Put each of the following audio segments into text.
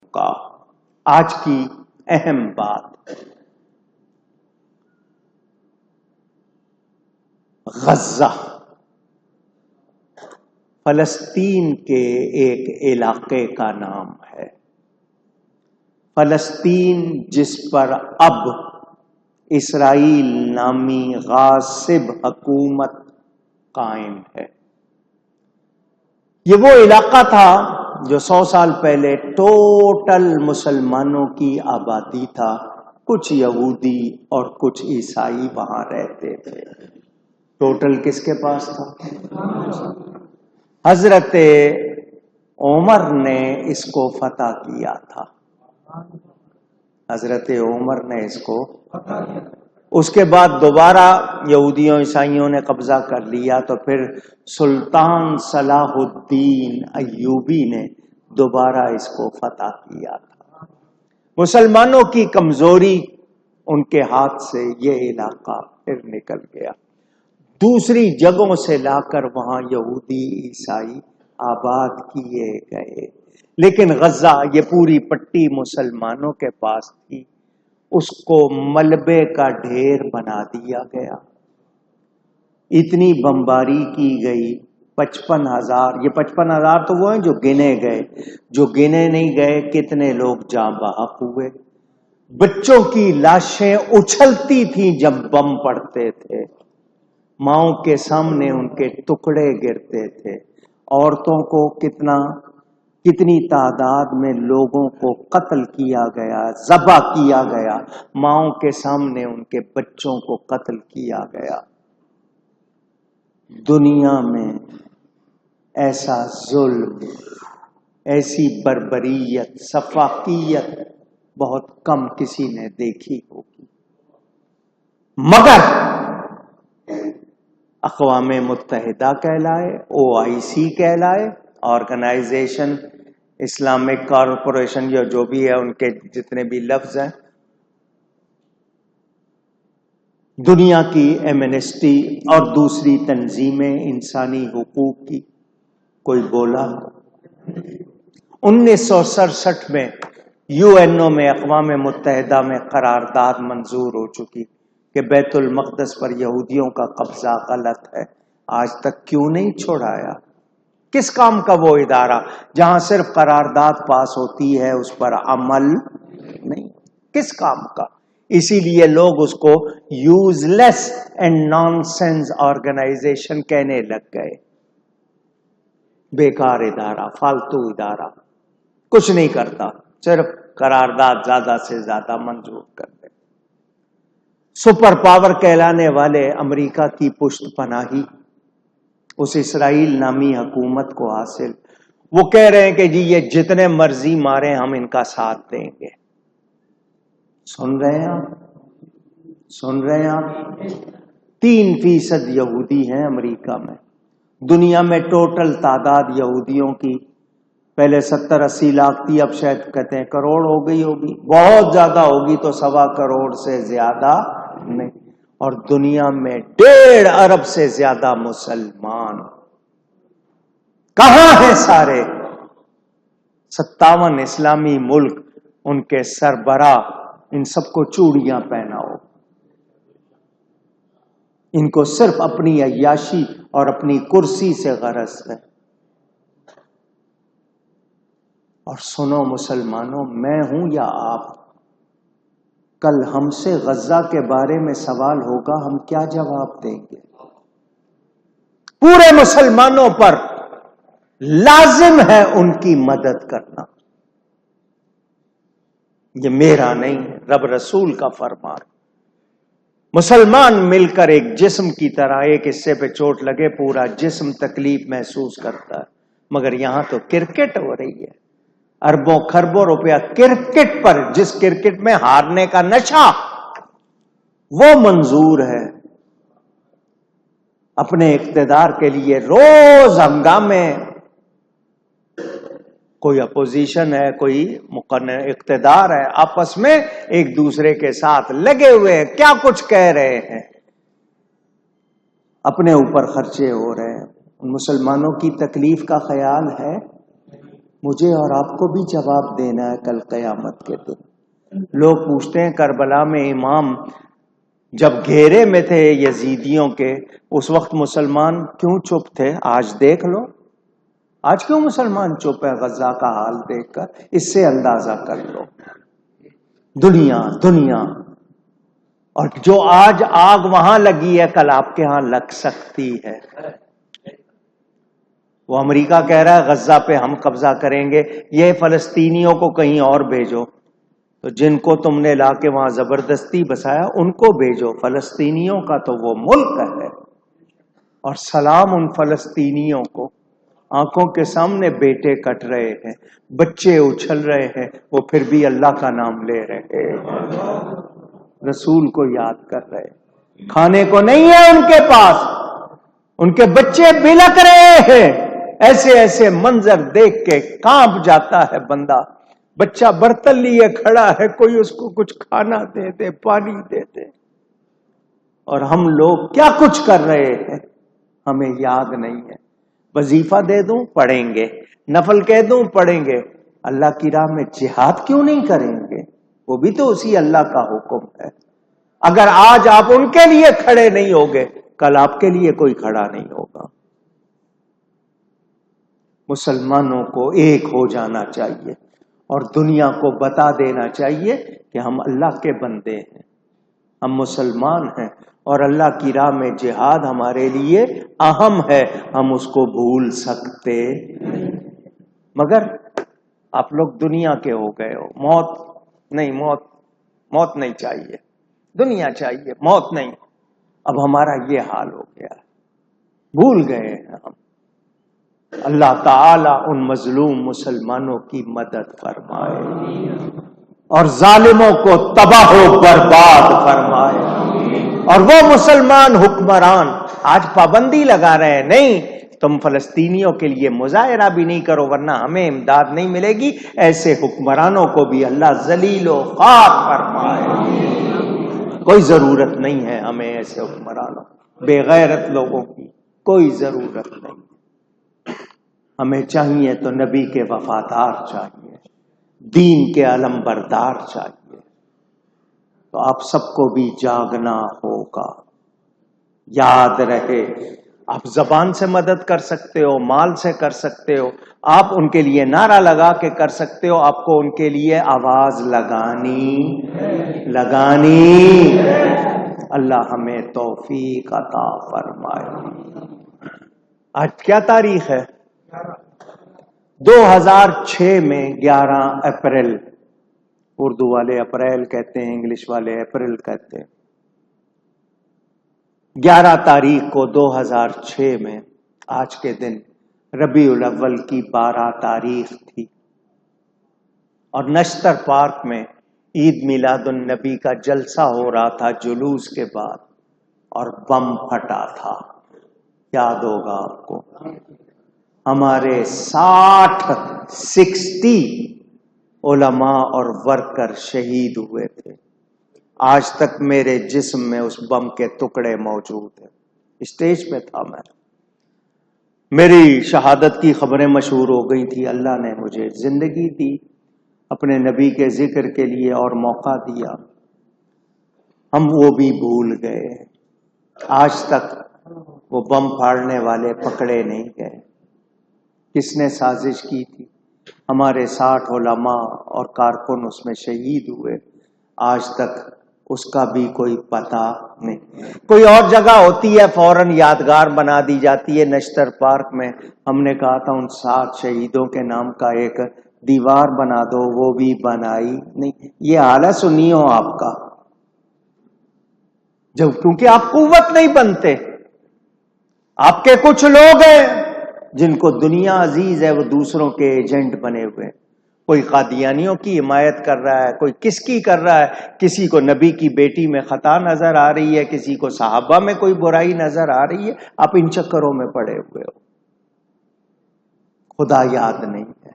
کا آج کی اہم بات غزہ فلسطین کے ایک علاقے کا نام ہے۔ فلسطین جس پر اب اسرائیل نامی غاصب حکومت قائم ہے۔ یہ وہ علاقہ تھا جو 100 سال پہلے ٹوٹل مسلمانوں کی آبادی تھا، کچھ یہودی اور کچھ عیسائی وہاں رہتے تھے۔ ٹوٹل کس کے پاس تھا؟ حضرت عمر نے اس کو فتح کیا تھا۔ حضرت عمر نے اس کو اس کے بعد دوبارہ یہودیوں عیسائیوں نے قبضہ کر لیا، تو پھر سلطان صلاح الدین ایوبی نے دوبارہ اس کو فتح کیا تھا۔ مسلمانوں کی کمزوری ان کے ہاتھ سے یہ علاقہ پھر نکل گیا، دوسری جگہوں سے لا کر وہاں یہودی عیسائی آباد کیے گئے، لیکن غزہ یہ پوری پٹی مسلمانوں کے پاس تھی، اس کو ملبے کا ڈھیر بنا دیا گیا۔ اتنی بمباری کی گئی، 55,000، یہ 55,000 تو وہ ہیں جو گنے گئے، جو گنے نہیں گئے کتنے لوگ جاں بحق ہوئے۔ بچوں کی لاشیں اچھلتی تھیں جب بم پڑتے تھے، ماؤں کے سامنے ان کے ٹکڑے گرتے تھے۔ عورتوں کو کتنی تعداد میں لوگوں کو قتل کیا گیا، ذبح کیا گیا، ماؤں کے سامنے ان کے بچوں کو قتل کیا گیا۔ دنیا میں ایسا ظلم، ایسی بربریت، سفاکیت بہت کم کسی نے دیکھی ہوگی، مگر اقوام متحدہ کہلائے، OIC کہلائے، آرگنائزیشن اسلامک کارپوریشن یا جو بھی ہے، ان کے جتنے بھی لفظ ہیں، دنیا کی ایمنسٹی اور دوسری تنظیمیں انسانی حقوق کی، کوئی بولا؟ 1967 میں UNO میں، اقوام متحدہ میں قرارداد منظور ہو چکی کہ بیت المقدس پر یہودیوں کا قبضہ غلط ہے۔ آج تک کیوں نہیں چھوڑایا؟ کس کام کا وہ ادارہ جہاں صرف قرارداد پاس ہوتی ہے، اس پر عمل نہیں؟ کس کام کا؟ اسی لیے لوگ اس کو useless and nonsense organisation کہنے لگ گئے۔ بیکار ادارہ، فالتو ادارہ، کچھ نہیں کرتا، صرف قرارداد زیادہ سے زیادہ منظور کر دے۔ سپر پاور کہلانے والے امریکہ کی پشت پناہی اس اسرائیل نامی حکومت کو حاصل، وہ کہہ رہے ہیں کہ جی یہ جتنے مرضی مارے ہم ان کا ساتھ دیں گے۔ سن رہے ہیں آپ؟ سن رہے ہیں آپ؟ 3% یہودی ہیں امریکہ میں۔ دنیا میں ٹوٹل تعداد یہودیوں کی پہلے 70-80 لاکھ تھی، اب شاید کہتے ہیں کروڑ ہو گئی ہوگی، بہت زیادہ ہوگی تو 1.25 کروڑ سے زیادہ نہیں، اور دنیا میں 1.5 ارب سے زیادہ مسلمان۔ کہاں ہیں سارے؟ 57 اسلامی ملک، ان کے سربراہ، ان سب کو چوڑیاں پہناؤ، ان کو صرف اپنی عیاشی اور اپنی کرسی سے غرض ہے۔ اور سنو مسلمانوں، میں ہوں یا آپ، کل ہم سے غزہ کے بارے میں سوال ہوگا، ہم کیا جواب دیں گے؟ پورے مسلمانوں پر لازم ہے ان کی مدد کرنا، یہ میرا نہیں ہے، رب رسول کا فرمان۔ مسلمان مل کر ایک جسم کی طرح، ایک حصے پہ چوٹ لگے پورا جسم تکلیف محسوس کرتا ہے، مگر یہاں تو کرکٹ ہو رہی ہے، اربوں خربوں روپیہ کرکٹ پر، جس کرکٹ میں ہارنے کا نشہ وہ منظور ہے۔ اپنے اقتدار کے لیے روز ہنگامے، کوئی اپوزیشن ہے، کوئی اقتدار ہے، آپس میں ایک دوسرے کے ساتھ لگے ہوئے ہیں، کیا کچھ کہہ رہے ہیں، اپنے اوپر خرچے ہو رہے ہیں۔ مسلمانوں کی تکلیف کا خیال ہے؟ مجھے اور آپ کو بھی جواب دینا ہے کل قیامت کے دن۔ لوگ پوچھتے ہیں کربلا میں امام جب گھیرے میں تھے یزیدیوں کے، اس وقت مسلمان کیوں چپ تھے؟ آج دیکھ لو، آج کیوں مسلمان چپ ہے غزہ کا حال دیکھ کر؟ اس سے اندازہ کر لو۔ دنیا اور جو آج آگ وہاں لگی ہے کل آپ کے ہاں لگ سکتی ہے۔ وہ امریکہ کہہ رہا ہے غزہ پہ ہم قبضہ کریں گے، یہ فلسطینیوں کو کہیں اور بھیجو، تو جن کو تم نے لا کے وہاں زبردستی بسایا ان کو بھیجو، فلسطینیوں کا تو وہ ملک ہے۔ اور سلام ان فلسطینیوں کو، آنکھوں کے سامنے بیٹے کٹ رہے ہیں، بچے اچھل رہے ہیں، وہ پھر بھی اللہ کا نام لے رہے ہیں، رسول کو یاد کر رہے ہیں۔ کھانے کو نہیں ہے ان کے پاس، ان کے بچے بلک رہے ہیں۔ ایسے ایسے منظر دیکھ کے کانپ جاتا ہے بندہ۔ بچہ برتن لیے کھڑا ہے، کوئی اس کو کچھ کھانا دے دے، پانی دے دے، اور ہم لوگ کیا کچھ کر رہے ہیں ہمیں یاد نہیں ہے۔ وظیفہ دے دوں پڑھیں گے، نفل کہہ دوں پڑھیں گے، اللہ کی راہ میں جہاد کیوں نہیں کریں گے؟ وہ بھی تو اسی اللہ کا حکم ہے۔ اگر آج آپ ان کے لیے کھڑے نہیں ہوگے، کل آپ کے لیے کوئی کھڑا نہیں ہوگا۔ مسلمانوں کو ایک ہو جانا چاہیے اور دنیا کو بتا دینا چاہیے کہ ہم اللہ کے بندے ہیں، ہم مسلمان ہیں، اور اللہ کی راہ میں جہاد ہمارے لیے اہم ہے، ہم اس کو بھول سکتے مگر آپ لوگ دنیا کے ہو گئے ہو۔ موت نہیں چاہیے، دنیا چاہیے، موت نہیں۔ اب ہمارا یہ حال ہو گیا، بھول گئے ہیں ہم۔ اللہ تعالی ان مظلوم مسلمانوں کی مدد فرمائے اور ظالموں کو تباہ و برباد فرمائے۔ اور وہ مسلمان حکمران آج پابندی لگا رہے ہیں، نہیں تم فلسطینیوں کے لیے مظاہرہ بھی نہیں کرو ورنہ ہمیں امداد نہیں ملے گی، ایسے حکمرانوں کو بھی اللہ ذلیل و خوار فرمائے۔ کوئی ضرورت نہیں ہے ہمیں ایسے حکمرانوں، بے غیرت لوگوں کی کوئی ضرورت نہیں۔ ہمیں چاہیے تو نبی کے وفادار چاہیے، دین کے علم بردار چاہیے۔ تو آپ سب کو بھی جاگنا ہوگا، یاد رہے۔ آپ زبان سے مدد کر سکتے ہو، مال سے کر سکتے ہو، آپ ان کے لیے نعرہ لگا کے کر سکتے ہو، آپ کو ان کے لیے آواز لگانی۔ اللہ ہمیں توفیق عطا فرمائے۔ آج کیا تاریخ ہے؟ 2006 میں 11 اپریل، اردو والے اپریل کہتے ہیں، انگلش والے اپریل کہتے ہیں۔ 11 تاریخ کو 2006 میں آج کے دن ربیع الاول کی 12 تاریخ تھی، اور نشتر پارک میں عید میلاد النبی کا جلسہ ہو رہا تھا جلوس کے بعد، اور بم پھٹا تھا، یاد ہوگا آپ کو۔ ہمارے 60 علماء اور ورکر شہید ہوئے تھے۔ آج تک میرے جسم میں اس بم کے ٹکڑے موجود ہیں، اسٹیج پہ تھا میں، میری شہادت کی خبریں مشہور ہو گئی تھی۔ اللہ نے مجھے زندگی دی، اپنے نبی کے ذکر کے لیے اور موقع دیا، ہم وہ بھی بھول گئے۔ آج تک وہ بم پھاڑنے والے پکڑے نہیں گئے۔ کس نے سازش کی تھی؟ ہمارے 60 علماء اور کارکن اس میں شہید ہوئے، آج تک اس کا بھی کوئی پتہ نہیں۔ کوئی اور جگہ ہوتی ہے فوراً یادگار بنا دی جاتی ہے، نشتر پارک میں ہم نے کہا تھا ان 60 شہیدوں کے نام کا ایک دیوار بنا دو، وہ بھی بنائی نہیں۔ یہ حال ہے سنیوں آپ کا، جب کیونکہ آپ قوت نہیں بنتے۔ آپ کے کچھ لوگ ہیں جن کو دنیا عزیز ہے، وہ دوسروں کے ایجنٹ بنے ہوئے، کوئی قادیانیوں کی حمایت کر رہا ہے، کوئی کس کی کر رہا ہے، کسی کو نبی کی بیٹی میں خطا نظر آ رہی ہے، کسی کو صحابہ میں کوئی برائی نظر آ رہی ہے، آپ ان چکروں میں پڑے ہوئے ہو۔ خدا یاد نہیں ہے،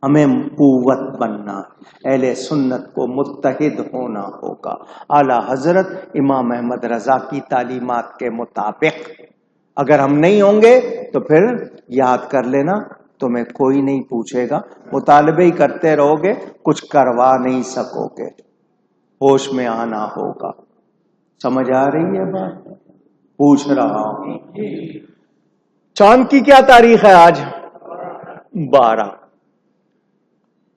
ہمیں قوت بننا، اہل سنت کو متحد ہونا ہوگا، اعلی حضرت امام احمد رضا کی تعلیمات کے مطابق۔ اگر ہم نہیں ہوں گے تو پھر یاد کر لینا تمہیں کوئی نہیں پوچھے گا، مطالبے ہی کرتے رہو گے، کچھ کروا نہیں سکو گے، ہوش میں آنا ہوگا۔ سمجھ آ رہی ہے بات؟ پوچھ رہا ہوں چاند کی کیا تاریخ ہے آج؟ 12۔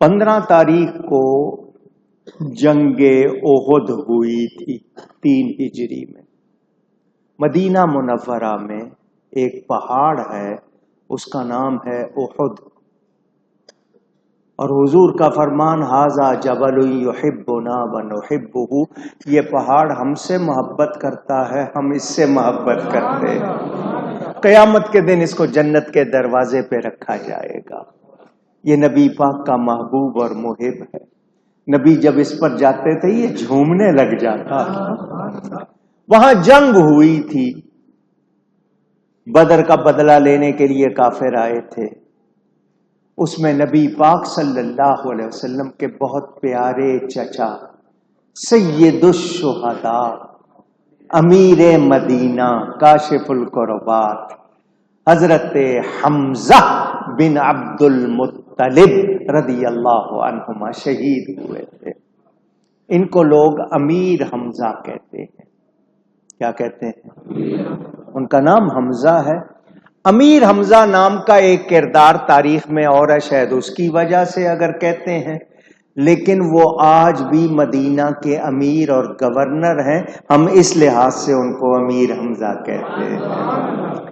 15 تاریخ کو جنگ احد ہوئی تھی 3 ہجری میں۔ مدینہ منورہ میں ایک پہاڑ ہے، اس کا نام ہے احد، اور حضور کا فرمان ھذا جبل یحبنا ونحبہ، یہ پہاڑ ہم سے محبت کرتا ہے، ہم اس سے محبت کرتے ہیں۔ قیامت کے دن اس کو جنت کے دروازے پہ رکھا جائے گا۔ یہ نبی پاک کا محبوب اور محب ہے۔ نبی جب اس پر جاتے تھے یہ جھومنے لگ جاتا تھا۔ وہاں جنگ ہوئی تھی، بدر کا بدلہ لینے کے لیے کافر آئے تھے۔ اس میں نبی پاک صلی اللہ علیہ وسلم کے بہت پیارے چچا سید الشہداء امیر مدینہ کاشف الکربات حضرت حمزہ بن عبد المطلب رضی اللہ عنہما شہید ہوئے تھے۔ ان کو لوگ امیر حمزہ کہتے ہیں۔ کیا کہتے ہیں؟ ان کا نام حمزہ ہے۔ امیر حمزہ نام کا ایک کردار تاریخ میں اور ہے، شاید اس کی وجہ سے اگر کہتے ہیں، لیکن وہ آج بھی مدینہ کے امیر اور گورنر ہیں، ہم اس لحاظ سے ان کو امیر حمزہ کہتے ہیں۔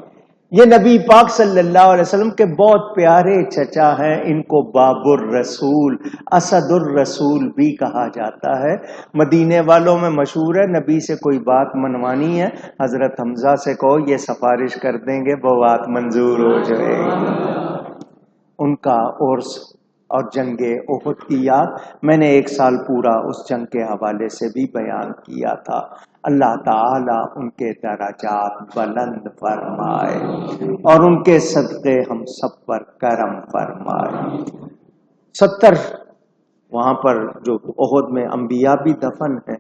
یہ نبی پاک صلی اللہ علیہ وسلم کے بہت پیارے چچا ہیں، ان کو باب الرسول، اسد الرسول بھی کہا جاتا ہے۔ مدینے والوں میں مشہور ہے، نبی سے کوئی بات منوانی ہے حضرت حمزہ سے کہو، یہ سفارش کر دیں گے، وہ بات منظور ہو جائے گی۔ ان کا عرس اور جنگ احد کی یاد میں نے 1 سال پورا اس جنگ کے حوالے سے بھی بیان کیا تھا۔ اللہ تعالی ان کے درجات بلند فرمائے اور ان کے صدقے ہم سب پر کرم فرمائے۔ 70 وہاں پر جو احد میں انبیاء بھی دفن ہیں،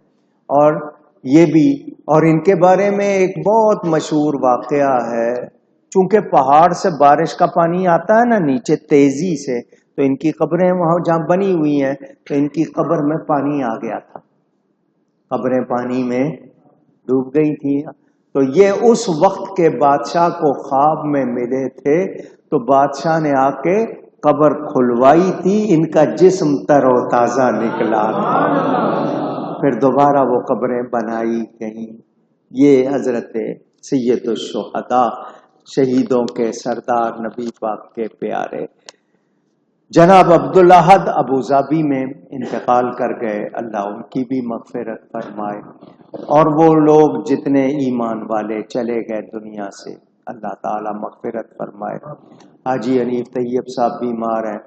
اور یہ بھی، اور ان کے بارے میں ایک بہت مشہور واقعہ ہے، چونکہ پہاڑ سے بارش کا پانی آتا ہے نا نیچے تیزی سے، تو ان کی قبریں وہاں جہاں بنی ہوئی ہیں تو ان کی قبر میں پانی آ گیا تھا، قبریں پانی میں ڈوب گئی تھی۔ تو یہ اس وقت کے بادشاہ کو خواب میں ملے تھے، تو بادشاہ نے آ کے قبر کھلوائی تھی، ان کا جسم تر و تازہ نکلا تھا، پھر دوبارہ وہ قبریں بنائی گئیں۔ یہ حضرت سید الشہداء، شہیدوں کے سردار، نبی پاک کے پیارے جناب عبدالاحد ابوظبی میں انتقال کر گئے، اللہ ان کی بھی مغفرت فرمائے، اور وہ لوگ جتنے ایمان والے چلے گئے دنیا سے اللہ تعالی مغفرت فرمائے۔ حاجی حنیف طیب صاحب بیمار ہیں،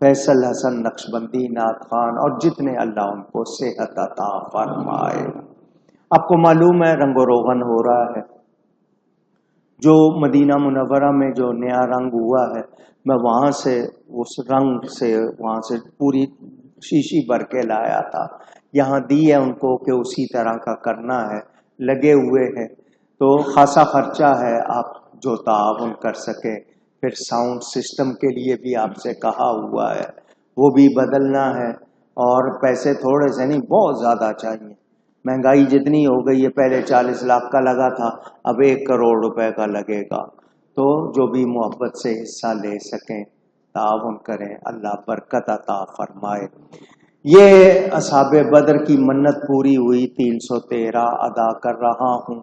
فیصل حسن نقشبندی، نعت خان، اور جتنے، اللہ ان کو صحت عطا فرمائے۔ آپ کو معلوم ہے رنگ و روغن ہو رہا ہے، جو مدینہ منورہ میں جو نیا رنگ ہوا ہے، میں وہاں سے اس رنگ سے وہاں سے پوری شیشی بھر کے لایا تھا، یہاں دی ہے ان کو کہ اسی طرح کا کرنا ہے، لگے ہوئے ہیں، تو خاصا خرچہ ہے، آپ جو تعاون کر سکے۔ پھر ساؤنڈ سسٹم کے لیے بھی آپ سے کہا ہوا ہے، وہ بھی بدلنا ہے، اور پیسے تھوڑے سے نہیں، بہت زیادہ چاہیے۔ مہنگائی جتنی ہو گئی ہے، پہلے 40 لاکھ کا لگا تھا، اب 1 کروڑ روپے کا لگے گا۔ تو جو بھی محبت سے حصہ لے سکیں تعاون کریں، اللہ برکت عطا فرمائے۔ یہ اصحاب بدر کی منت پوری ہوئی، 313 ادا کر رہا ہوں۔